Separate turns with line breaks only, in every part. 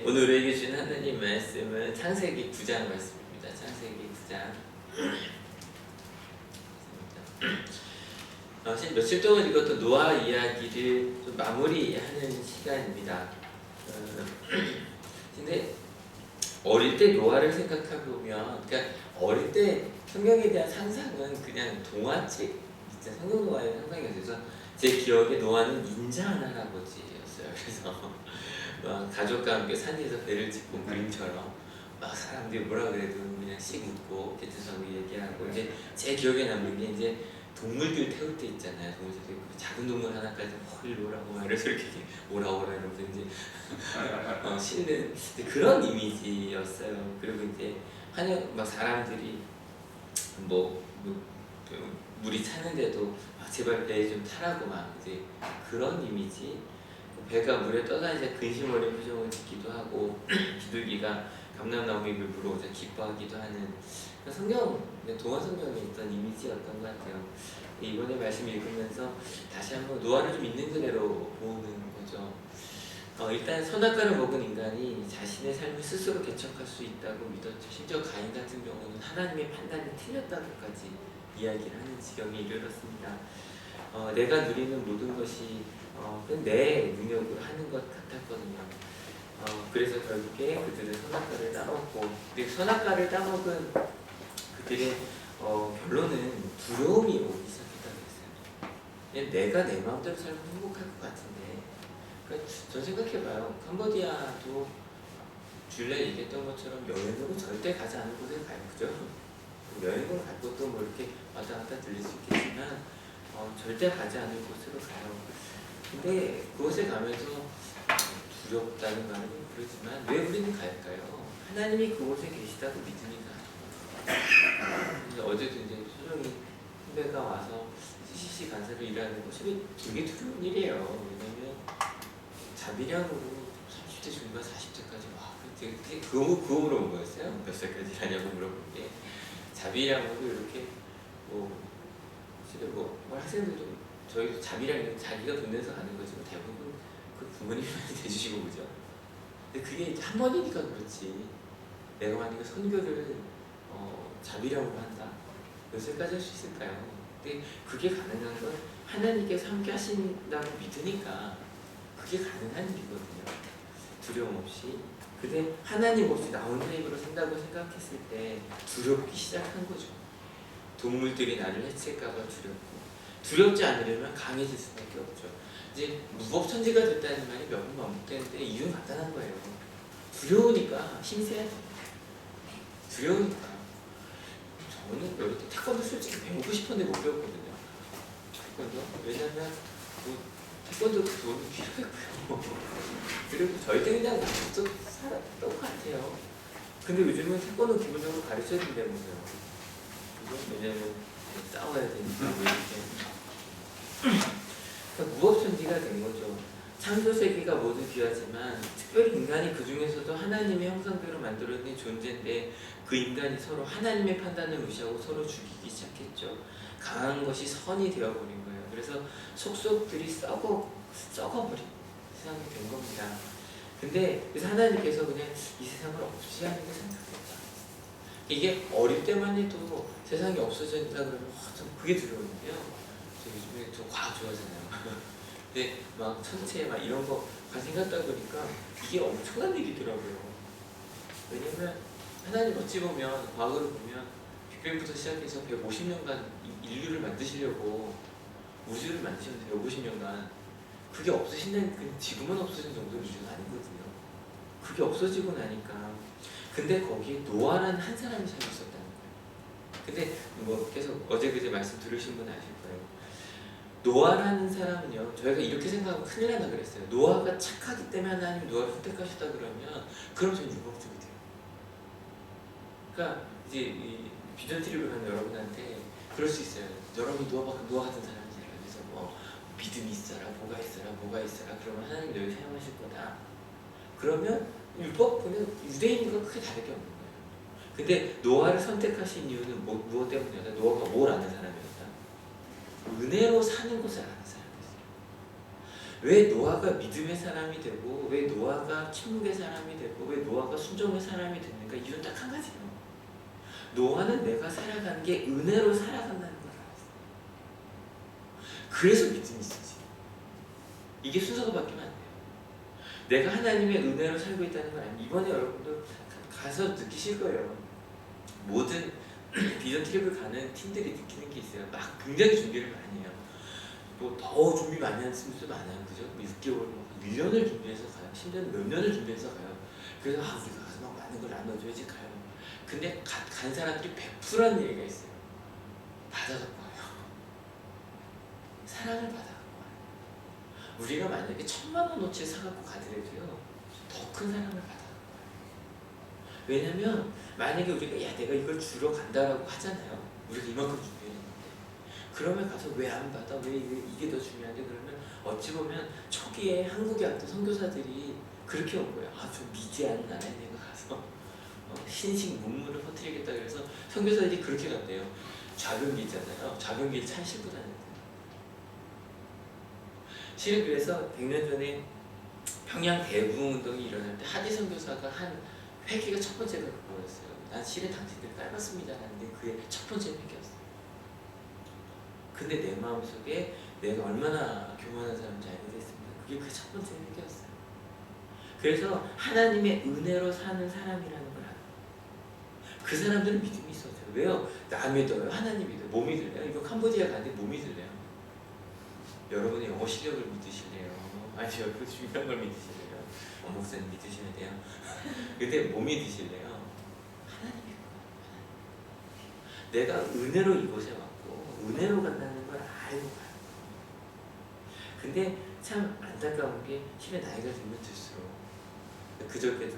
오늘 우리에게 주신 하나님 말씀은 창세기 9장 말씀입니다. 창세기 9장. 사실 며칠 동안 읽었던 노아 이야기를 좀 마무리하는 시간입니다. 근데 어릴 때 노아를 생각해 보면, 그러니까 어릴 때 성경에 대한 상상은 그냥 동화책, 진짜 성경 동화의 상상이었어요. 제 기억에 노아는 인자한 할아버지였어요. 그래서 막 가족과 함께 산 위에서 배를 짓고 그림처럼 막 사람들이 뭐라 그래도 그냥 씩 웃고 개체적으로 얘기하고, 이제 제 기억에 남는 게 이제 동물들 태울 때 있잖아요. 동물들 그 작은 동물 하나까지 일로 오라고 막 이래서 이렇게 오라 이러면서 이제 싣는 그런 이미지였어요. 그리고 이제 한여 막 사람들이 물이 차는데도 막 제발 배에 좀 타라고 막 이제 그런 이미지. 배가 물에 떠다니자 근심 어린 표정을 짓기도 하고 비둘기가 감람나무 잎을 물어오자 기뻐하기도 하는 성경, 동화 성경에 있던 이미지였던 것 같아요. 이번에 말씀 읽으면서 다시 한번 노아를 좀 있는 그대로 보는 거죠. 일단 선악과를 먹은 인간이 자신의 삶을 스스로 개척할 수 있다고 믿었죠. 심지어 가인 같은 경우는 하나님의 판단이 틀렸다고까지 이야기를 하는 지경에 이르렀습니다. 내가 누리는 모든 것이 내 능력으로 하는 것 같았거든요. 그래서 결국에 그들은 선악과를 따먹고, 근데 선악과를 따먹은 그들의 결론은 두려움이 오기 시작했다고 했어요. 내가 내 마음대로 살면 행복할 것 같은데, 그러니까 전 생각해봐요. 캄보디아도 줄레 얘기했던 것처럼 여행으로 절대 가지 않은 곳에 가요, 그죠? 여행으로 갈 것도 뭐 이렇게 왔다 갔다 들릴 수 있겠지만 절대 가지 않을 곳으로 가요. 근데 그곳에 가면서 두렵다는 말은 그렇지만 왜 우리는 갈까요? 하나님이 그곳에 계시다고 믿으니까. 어제도 이제 소정이 후배가 와서 CCC 간사로 일하는 것이 되게 두려운 일이에요. 왜냐면 자비량으로 30대 중반 40대까지 와, 되게 그거 물어본 거였어요. 몇 살까지 일하냐고 물어본 게, 자비량으로 이렇게 학생들도 저희도 자비량 자기가 돈 내서 가는 거지만 대부분 그 부모님이 대주시고 그죠. 근데 그게 한 번이니까 그렇지. 내가 만약에 선교를 자비량으로 한다, 몇 살까지 할 수 있을까요? 근데 그게 가능한 건 하나님께서 함께 하신다고 믿으니까 그게 가능한 일이거든요. 두려움 없이. 근데 하나님 없이 나 혼자 힘으로 산다고 생각했을 때 두렵기 시작한 거죠. 동물들이 나를 해칠까봐 두렵고, 두렵지 않으려면 강해질 수밖에 없죠. 이제 무법천지가 됐다는 말이 몇 번 반복되는데 이유는 간단한 거예요. 두려우니까 힘세야 돼. 두려우니까. 저는 어릴 때 태권도 솔직히 배우고 싶었는데 못 배웠거든요. 태권도. 왜냐면 태권도 돈이 필요했고요. 그리고 저희 때 그냥 또 살았던 것 같아요. 근데 요즘은 태권도 기본적으로 가르쳐야 된다면서요. 왜냐면 싸워야 되니까. 그러니까 무법천지가 된 거죠. 창조 세계가 모두 귀하지만 특별히 인간이 그 중에서도 하나님의 형상대로 만들어진 존재인데, 그 인간이 서로 하나님의 판단을 무시하고 서로 죽이기 시작했죠. 강한 것이 선이 되어버린 거예요. 그래서 속속들이 썩어버린 세상이 된 겁니다. 근데 그래서 하나님께서 그냥 이 세상을 없이 하는 게 생각했다. 이게 어릴 때만 해도 세상이 없어진다 그러면 좀 그게 두려운데요. 저 요즘에 저 과학 좋아하잖아요. 근데 막 천체 막 이런 거 관심 갖다 보니까 이게 엄청난 일이더라고요. 왜냐면 하나님 어찌 보면 과거를 보면 빅뱅부터 시작해서 150년간 인류를 만드시려고 우주를 만드셨는데 150년간 그게 없으신다는, 그 지금은 없어진 정도의 우주가 아니거든요. 그게 없어지고 나니까, 근데 거기에 노아라는 한 사람이 살고 있었다는 거예요. 근데 계속 어제 그제 말씀 들으신 분 아실 거예요. 노아라는 사람은요, 저희가 이렇게 생각하면 큰일 난다 그랬어요. 노아가 착하기 때문에 하나님 노아를 선택하셨다 그러면 그럼 전 유혹적이 돼요. 그러니까 이제 이 비전 트립을 하는 여러분한테 그럴 수 있어요. 여러분이 노아 같은 사람이잖아요. 그래서 믿음이 있어라, 뭐가 있어라, 그러면 하나님 너를 사용하실 거다. 그러면 율법은 유대인과 크게 다를 게 없는 거예요. 근데 노아를 선택하신 이유는 무엇 때문이었다? 노아가 뭘 아는 사람이었다? 은혜로 사는 것을 아는 사람이었어요. 왜 노아가 믿음의 사람이 되고 왜 노아가 침묵의 사람이 되고 왜 노아가 순종의 사람이 됐는가? 이유는 딱 한 가지예요. 노아는 내가 살아가는 게 은혜로 살아간다는 걸 알았어. 그래서 믿음이 있었지. 이게 순서가 바뀌면 안 돼요. 내가 하나님의 은혜로 살고 있다는 건 아니에요. 이번에 여러분도 가서 느끼실 거예요. 모든 비전 트립을 가는 팀들이 느끼는 게 있어요. 막 굉장히 준비를 많이 해요. 뭐 더 준비 많이 하는 팀도 많아요. 그죠? 6개월, 1년을 준비해서 가요. 심지어는 몇 년을 준비해서 가요. 그래서 우리가 가서 막 많은 걸 나눠줘야지 가요. 근데 간 사람들이 베푸라는 얘기가 있어요. 받아갖고 와요. 사랑을 받아갖고 와요. 우리가 만약에 1,000,000원어치 사갖고 가더라도요, 더 큰 사랑을 받아갖고 와요. 왜냐면 만약에 우리가 야 내가 이걸 주러 간다라고 하잖아요. 우리가 이만큼 준비했는데 그러면 가서 왜 안 받아? 왜 이게 더 중요한데? 그러면 어찌 보면 초기에 한국에 왔던 선교사들이 그렇게 온 거예요. 아, 좀 미지한 나라에 내가 가서 신식 문물을 퍼뜨리겠다 그래서 선교사들이 그렇게 간대요. 좌변기 있잖아요. 좌변기를 차 싣고 다녔대요. 실은 그래서 100년 전에 평양 대부흥운동이 일어날 때 하디 선교사가 한 회개가 첫 번째가 그거였어요. 난 실은 당신들 깔봤습니다 하는데 그게 첫 번째 회개였어요. 근데 내 마음속에 내가 얼마나 교만한 사람인지 알게 됐습니다. 그게 그 첫 번째 회개였어요. 그래서 하나님의 은혜로 사는 사람이라는 걸 알아요. 그 사람들은 믿음이 있어요. 왜요? 나 믿어요. 하나님 믿어요. 뭐 믿을래요? 이거 캄보디아 가는데 뭐 믿을래요? 여러분의 영어 실력을 믿으실래요? 아니요, 그 중요한 걸 믿으실래요? 목사님 믿으셔야 돼요. 근데 뭐 믿으실래요? 하나님 믿어요. 내가 은혜로 이곳에 왔고 은혜로 간다는 걸 알고 가요. 근데 참 안타까운 게 실은 나이가 들면 들수록 그저께도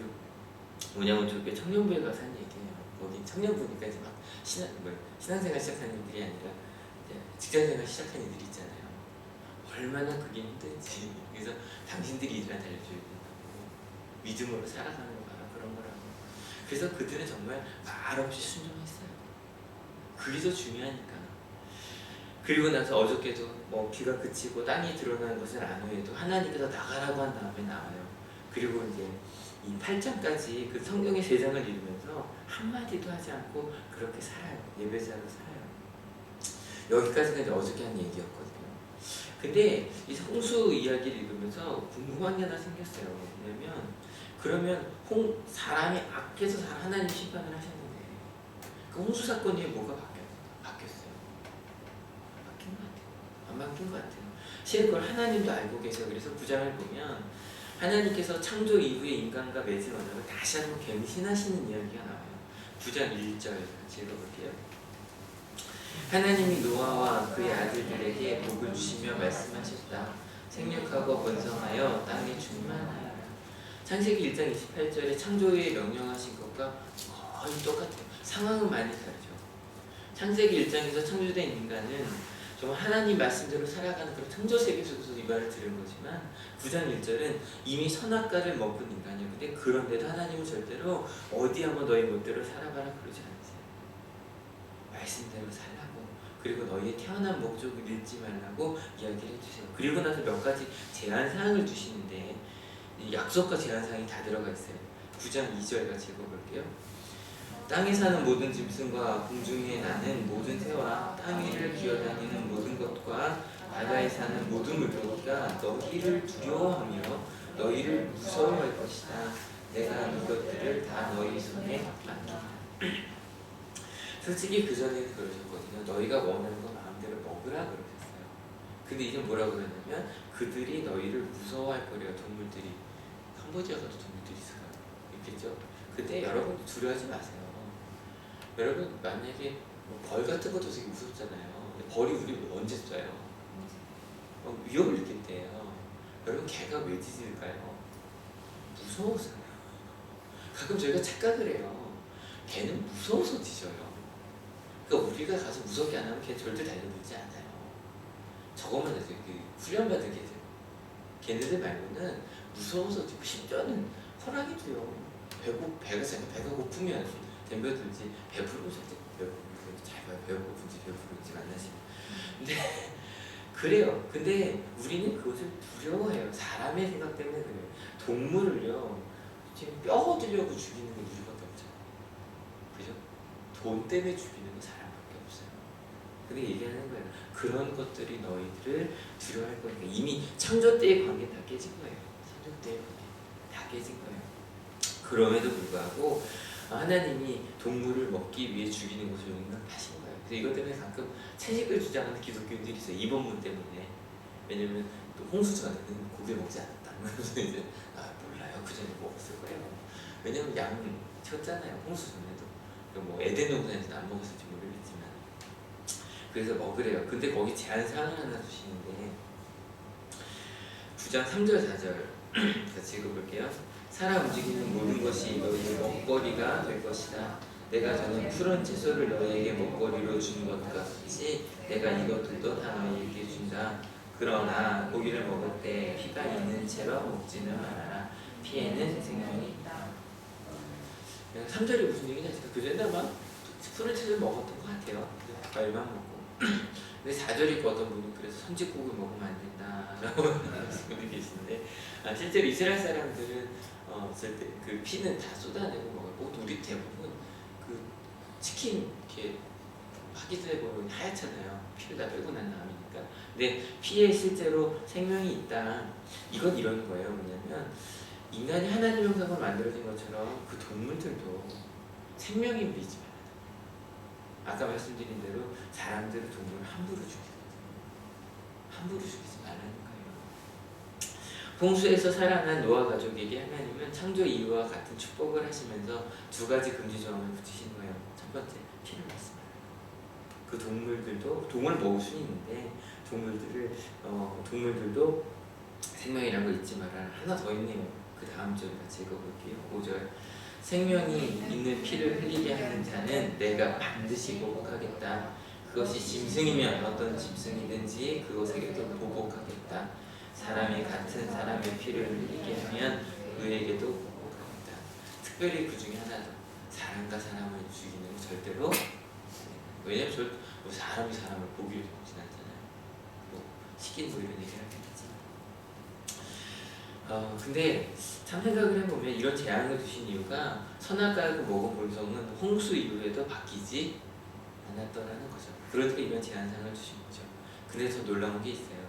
뭐냐면 저게 청년부에 가서 한 얘기예요. 거기 청년부니까 이제 막 신앙생활 시작한 애들이 아니라 이제 직장생활 시작한 애들이 있잖아요. 얼마나 그게 힘든지. 그래서 당신들이 이들한테 알려줘야 된다고. 믿음으로 살아가는 거야. 그런 거라고. 그래서 그들은 정말 말없이 순종했어요. 그게 더 중요하니까. 그리고 나서 어저께도 뭐 비가 그치고 땅이 드러나는 것을 안 후에도 하나님께서 나가라고 한 다음에 나와요. 그리고 이제 이 8장까지 그 성경의 3장을 읽으면서 한마디도 하지 않고 그렇게 살아요. 예배자로 살아요. 여기까지가 이제 어저께 한 얘기였거든요. 근데 이 홍수 이야기를 읽으면서 궁금한 게 하나 생겼어요. 왜냐면 그러면 사람이 악해서 하나님 심판을 하셨는데 그 홍수 사건 이후에 뭐가 바뀌었어요? 바뀐 것 같아요. 안 바뀐 것 같아요. 실은 그걸 하나님도 알고 계세요. 그래서 9장을 보면 하나님께서 창조 이후에 인간과 맺은 언약을 다시 한번 갱신하시는 이야기가 나와요. 9장 1절 같이 읽어볼게요. 하나님이 노아와 그의 아들들에게 복을 주시며 말씀하셨다. 생육하고 번성하여 땅에 충만하여라. 창세기 1장 28절에 창조에 명령하신 것과 거의 똑같아요. 상황은 많이 다르죠. 창세기 1장에서 창조된 인간은 정말 하나님 말씀대로 살아가는 그런 창조세계 속에서 이 말을 들은 거지만 9장 1절은 이미 선악과를 먹은 인간이에요. 근데 그런데도 하나님은 절대로 어디 한번 너희 멋대로 살아봐라 그러지 않으세요. 말씀대로 살라고, 그리고 너희의 태어난 목적을 잃지 말라고 이야기를 해주세요. 그리고 나서 몇 가지 제한사항을 주시는데 약속과 제한사항이 다 들어가 있어요. 9장 2절 같이 읽어볼게요. 땅에 사는 모든 짐승과 공중에 나는 모든 새와 땅 위를 기어다니는 모든 것과 바다에 사는 모든 물고기가 너희를 두려워하며 너희를 무서워할 것이다. 내가 이것들을 다 너희 손에 맡긴다. 솔직히 그전에는 그러셨거든요. 너희가 원하는 거 마음대로 먹으라 그러셨어요. 근데 이제 뭐라 그러냐면 그들이 너희를 무서워할 거래요. 동물들이. 캄보디아 가도 동물들이 있겠죠. 근데 여러분 두려워하지 마세요. 여러분 만약에 벌 같은 것도 되게 무섭잖아요. 벌이 우리 언제 쏴요? 위협을 느낄 때예요. 여러분 개가 왜 짖을까요? 무서워서요. 가끔 저희가 착각을 해요. 개는 무서워서 짖어요. 그러니까 우리가 가서 무섭게 안 하면 걔 절대 달려들지 않아요. 저것만 해도 훈련받은 개들. 걔네들 말고는 무서워서 짖고 심지어는 허락이 돼요. 배가 고프면 덤벼들지 배부르면 절대 잘 봐요. 배고픈지 배부른지 만나시면. 근데 그래요. 근데 우리는 그것을 두려워해요. 사람의 생각 때문에 그래요. 동물을요, 지금 뼈 얻으려고 죽이는 게 우리밖에 없잖아요. 그죠? 돈 때문에 죽이는 건 사람밖에 없어요. 근데 얘기하는 거예요. 그런 것들이 너희들을 두려워할 거니까. 이미 창조 때의 관계 다 깨진 거예요. 창조 때의 관계 다 깨진 거예요. 그럼에도 불구하고 하나님이 동물을 먹기 위해 죽이는 것을 용납하신 거예요. 그래서 이것 때문에 가끔 채식을 주장하는 기독교인들이 있어요. 이 본문 때문에. 왜냐면 또 홍수 전에는 고기 먹지 않았다. 그래서 이제 몰라요. 그 전에 먹었을 거예요. 왜냐면 양 쳤잖아요. 홍수 전에도. 뭐 에덴 동산에서는 안 먹었을지 모르겠지만. 그래서 먹으래요. 근데 거기 제한사항을 하나 주시는데 9장 3절 4절 같이 읽어볼게요. 살아 움직이는 모든 것이 너희의 먹거리가 될 것이다. 내가 전에 푸른 채소를 너희에게 먹거리로 준 것 같이 내가 이것들도 다 너희에게 준다. 그러나 고기를 먹을 때 피가 있는 채로 먹지는 말아라. 피에는 생명이 있다. 3절이 무슨 얘기냐? 그 전에 아마 푸른 채소를 먹었던 것 같아요. 과일만 먹고. 근데 4절이 어떤 분은 그래서 선지국을 먹으면 안 된다라고 하시는 분이 계시는데 실제로 이스라엘 사람들은 쓸 때 그 피는 다 쏟아내고 먹고 우리 대부분 그 치킨 이렇게 파기스에 보면 하얗잖아요. 피를 다 빼고 난 다음이니까. 근데 피에 실제로 생명이 있다. 이건 이런 거예요. 뭐냐면 인간이 하나님 형상으로 만들어진 것처럼 그 동물들도 생명이 있지 말아야 돼. 아까 말씀드린 대로 사람들은 동물을 함부로 죽이거든요. 함부로 죽이지 말라는 거예요. 홍수에서 살아난 노아 가족에게 하나님은 창조 이후와 같은 축복을 하시면서 두 가지 금지 조항을 붙이신 거예요. 첫 번째, 피를 먹지 말아요. 그 동물들도 동물 먹을 수 있는데 동물들도 생명이라는 걸 잊지 말아라. 하나 더 있네요. 그 다음 절 같이 읽어볼게요. 5절. 생명이 있는 피를 흘리게 하는 자는 내가 반드시 보복하겠다. 그것이 짐승이면 어떤 짐승이든지 그것에게도 보복하겠다. 사람이 같은 사람의 피를 흘리게 하면 그에게도 보복하겠다. 특별히 그 중에 하나도 사람과 사람을 죽이는 거 절대로. 왜냐면 사람이 사람을 보기를 좋진 않잖아요. 뭐 시킨 뭐 이런 얘기를 하겠지만. 근데 참 생각을 해보면 이런 제한을 두신 이유가 선악과를 먹은 본성은 홍수 이후에도 바뀌지 않았더라는 거죠. 그러니까 이런 제한상을 주신 거죠. 근데 더 놀라운 게 있어요.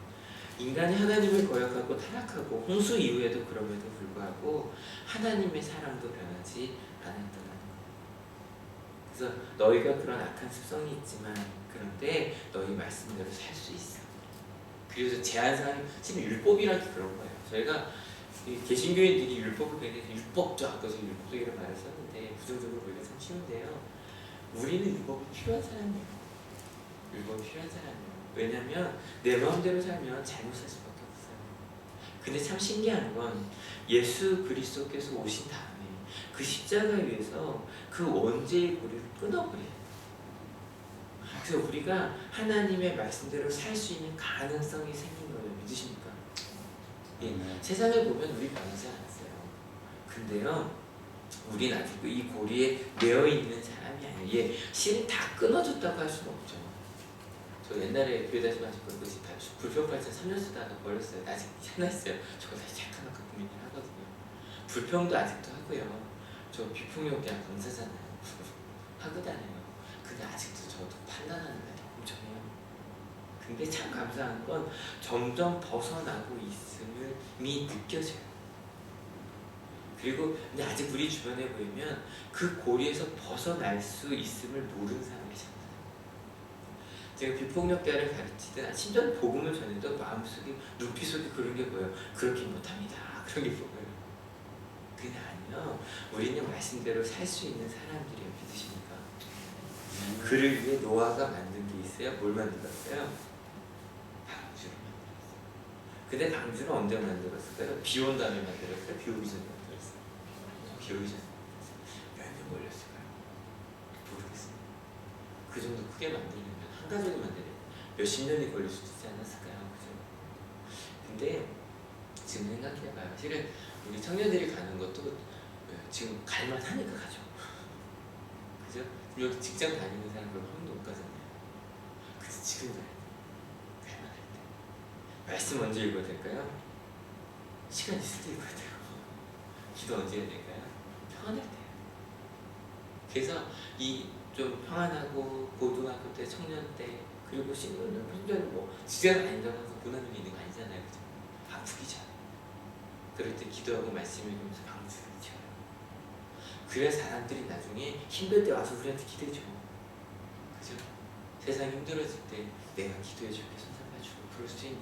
인간이 하나님을 거역하고 타락하고 홍수 이후에도 그럼에도 불구하고 하나님의 사랑도 변하지 않았더라는 거예요. 그래서 너희가 그런 악한 습성이 있지만 그런데 너희 말씀대로 살 수 있어. 그래서 제한상 지금 율법이란 게 그런 거예요. 저희가 개신교인들이 율법을 굉장히 율법적 아까서 율법적이라는 말을 썼는데 부정적으로 보기가 참 쉬운데요. 우리는 율법이 필요한 사람이에요. 율법이 필요한 사람이에요. 왜냐하면 내 마음대로 살면 잘못 살 수밖에 없어요. 근데 참 신기한 건 예수 그리스도께서 오신 다음에 그 십자가 위에서 그 원죄의 고리를 끊어버려요. 그래서 우리가 하나님의 말씀대로 살 수 있는 가능성이 생긴 거예요. 믿으십니까? 예, 세상을 보면 우리 변하지 않았어요. 근데요, 우린 아직도 이 고리에 매여 있는 사람이 아니에요. 예, 실은 다 끊어졌다고 할 수는 없죠. 저 옛날에 교회 다시 마실 거 그것이 다 불평팔자 3년 쓰다가 버렸어요. 아직 하나 있어요. 저거 다시 잠깐 고민을 하거든요. 불평도 아직도 하고요. 저 비폭력이랑 강사잖아요. 하거든요. 근데 아직도 저도 판단하는 게 엄청 해요. 근데 참 감사한 건 점점 벗어나고 있음이 느껴져요. 그리고 근데 아직 우리 주변에 보이면 그 고리에서 벗어날 수 있음을 모르는 사람이 참 많아요. 제가 비폭력자를 가르치든 심지어 복음을 전해도 마음속에 눈빛 속에 그런 게 보여요. 그렇게 못합니다. 그런 게 보여요. 그게 아니요. 우리는 말씀대로 살 수 있는 사람들이에요. 믿으십니까? 그를 위해 노아가 만든 게 있어요. 뭘 만들었어요? 방주를 만들었어요. 근데 방주는 언제 만들었을까요? 비 온 다음에 만들었어요? 비 오기 전에 만들었어요? 비 오기 전에 만들었어요. 몇 년 걸렸을까요? 모르겠어요. 그 정도 크게 만들려면 한 가족을 만들려면 몇십 년이 걸릴 수도 있지 않았을까요? 그죠? 근데 지금 생각해봐요. 실은 우리 청년들이 가는 것도 지금 갈만하니까 가죠. 그죠? 여기 직장 다니는 사람들 한 번도 못 가잖아요. 그래서 지금 가야 돼. 갈만할 때. 말씀 언제 읽어야 될까요? 시간 있을 때 읽어야 돼요. 기도 언제 해야 될까요? 평안할 때. 그래서 이 좀 평안하고 고등학교 때, 청년 때, 그리고 신도는 뭐 지대가 아닌다고 해서 고난이 있는 거 아니잖아요. 그죠? 아프기 전에. 그럴 때 기도하고 말씀 읽으면서 방주를 지어요. 그래야 사람들이 나중에 힘들 때 와서 우리한테 기대죠. 그죠? 세상이 힘들어질 때 내가 기도해줄게, 손 잡아주고 그럴 수 있는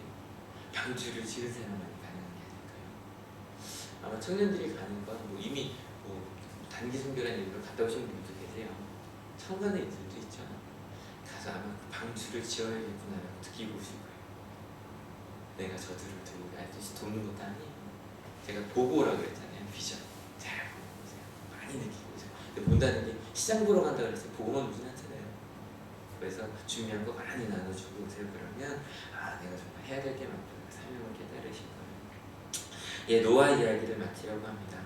방주를 지은 사람만이 가능한 게 아닐까요? 아마 청년들이 가는 건 뭐 이미 뭐 단기 선교라는 이유로 갔다 오신 분들도 계세요. 청관에 있는 분도 있죠. 가서 아마 그 방주를 지어야겠구나라고 느끼고 오실 거예요. 내가 저들을 들고 아저씨 돕는 것도 아니에요. 제가 보고 오라고 그랬잖아요. 비전 잘 보고 오세요. 많이 느끼고 오세요. 근데 본다는 게 시장 보러 간다 그랬어요. 보고만 오진 않잖아요. 그래서 준비한 거 많이 나눠주고 오세요. 그러면 아 내가 정말 해야 될 게 많구나. 사명을 깨달으실 거예요. 예, 노아 이야기를 마치려고 합니다.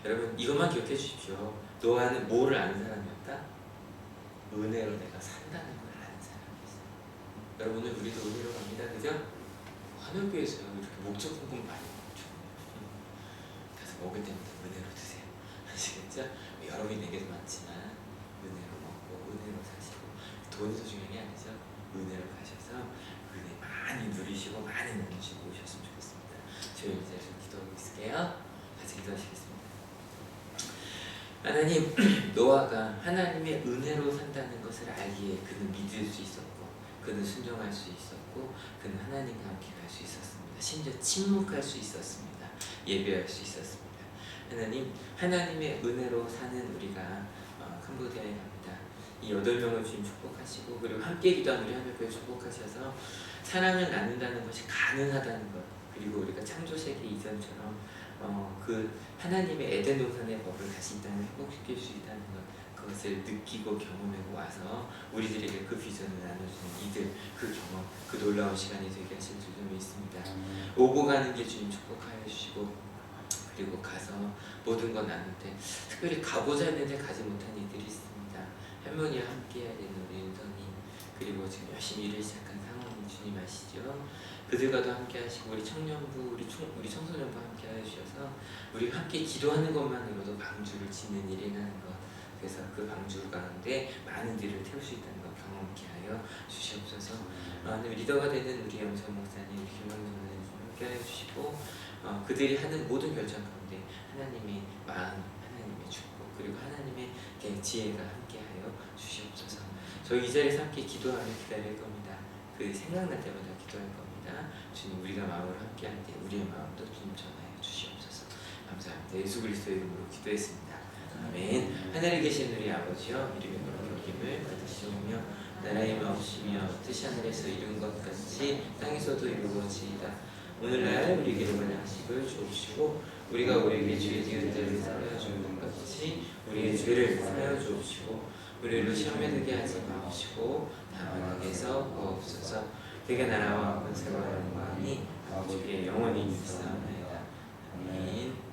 여러분 이것만 기억해 주십시오. 노아는 뭐를 아는 사람이었다? 은혜로 내가 산다는 걸 아는 사람이었어요. 여러분은 우리도 은혜로 갑니다. 그죠? 화면교회에서요 이렇게 목적 공부 많이 먹죠. 가서 먹을 때마다 은혜로 드세요. 아시겠죠? 여러분이 내게도 많지만 은혜로 먹고 은혜로 사시고 돈이 더 중요한 게 아니죠. 은혜로 가셔서 은혜 많이 누리시고 많이 나누시고 오셨으면 좋겠습니다. 저희 이제 좀 기도하고 있을게요. 같이 기도하시겠습니다. 하나님, 노아가 하나님의 은혜로 산다는 것을 알기에 그는 믿을 수 있었고 그는 순종할 수 있었고 그는 하나님과 함께 갈 수 있었습니다. 심지어 침묵할 수 있었습니다. 예배할 수 있었습니다. 하나님, 하나님의 은혜로 사는 우리가 캄보디아에 갑니다. 이 8명을 주님 축복하시고 그리고 함께 기도한 우리 하늘교회 축복하셔서 사랑을 나눈다는 것이 가능하다는 것, 그리고 우리가 창조세계 이전처럼 그 하나님의 에덴 동산의 법을 다시 이 땅에 회복시킬 수 있다는 것, 그것을 느끼고 경험하고 와서 우리들에게 그 비전을 나눠주는 이들, 그 경험, 그 놀라운 시간이 되게 하실 줄도 믿습니다. 오고 가는 길 주님 축복하여 주시고 그리고 가서 모든 거 나눌 때 특별히 가고자 했는데 가지 못한 이들이 있습니다. 할머니와 함께 해야 되는 우리 은성이, 그리고 지금 열심히 일을 시작한 상원이 주님 아시죠? 그들과도 함께 하시고 우리 청년부, 우리 청소년부 함께 해주셔서 우리 함께 기도하는 것만으로도 방주를 짓는 일이라는 것, 그래서 그 방주 가운데 많은 일을 태울 수 있다는 것 경험케 하여 주시옵소서. 리더가 되는 우리 영선 목사님, 우리 김광준 목사님 함께 해주시고 그들이 하는 모든 결정 가운데 하나님의 마음, 하나님의 축복, 그리고 하나님의 지혜가 함께하여 주시옵소서. 저희 이 자리에서 함께 기도하며 기다릴 겁니다. 그 생각날 때마다 기도할 겁니다. 주님, 우리가 마음으로 함께할 때 우리의 마음도 주님 전하여 주시옵소서. 감사합니다. 예수 그리스도의 이름으로 기도했습니다. 아멘. 하늘에 계신 우리 아버지여, 이름이 거룩임을 받으시오며 나라의 마옵시며 뜻이 하늘에서 이룬 것 같이 땅에서도 이루어지이다. 오늘날 우리에게 일용할 양식을 주옵시고 우리가 우리에게 죄 지은 자를 사하여 주는 것 같이 우리의 죄를 사하여 주옵시고 우리를 시험에 들게 하지 마옵시고 다만 악에서 구하옵소서. 되게 나라와 권세와 영광이 아버지께 영원히 있사옵나이다. 아멘.